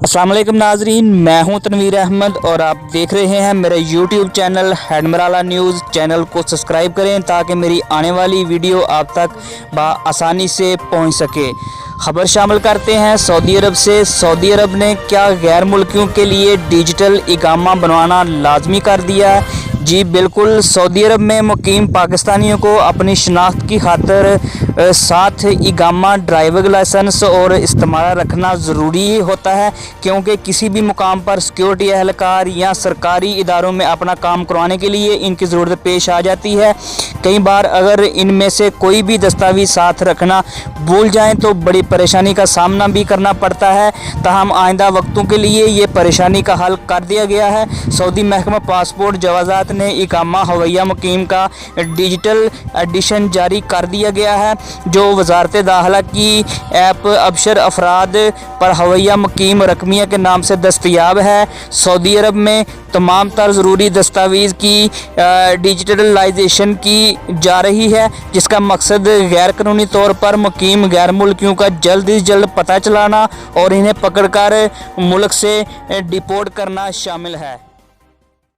अस्सलाम वालेकुम नाजरीन, मैं हूं तनवीर अहमद और आप देख रहे हैं मेरा यूट्यूब चैनल हैडमराला न्यूज़। चैनल को सब्सक्राइब करें ताकि मेरी आने वाली वीडियो आप तक आसानी से पहुंच सके। खबर शामिल करते हैं सऊदी अरब से। सऊदी अरब ने क्या गैर मुल्कियों के लिए डिजिटल इकामा बनवाना लाजमी कर दिया है? जी बिल्कुल, सऊदी अरब में मुकीम पाकिस्तानियों को अपनी शनाख्त की खातिर साथ इकामा, ड्राइविंग लाइसेंस और इस्तेमाल रखना ज़रूरी होता है, क्योंकि किसी भी मुकाम पर सिक्योरिटी एहलकार या सरकारी इदारों में अपना काम करवाने के लिए इनकी ज़रूरत पेश आ जाती है। कई बार अगर इनमें से कोई भी दस्तावेज़ साथ रखना भूल जाएं तो बड़ी परेशानी का सामना भी करना पड़ता है। ताहम आइंदा वक्तों के लिए ये परेशानी का हल कर दिया गया है। सऊदी महकमा पासपोर्ट जवाज़ात ने इकामा हवैया मुकीम का डिजिटल एडिशन जारी कर दिया गया है, जो वजारत दाखिला की ऐप अबशर अफराद पर हवैया मुकीम रकमिया के नाम से दस्तयाब है। सऊदी अरब में तमाम तर ज़रूरी दस्तावेज़ की डिजिटलाइजेशन की जा रही है, जिसका मकसद गैर कानूनी तौर पर मुकीम गैर मुल्कियों का जल्द से जल्द पता चलाना और इन्हें पकड़कर मुल्क से डिपोर्ट करना शामिल है।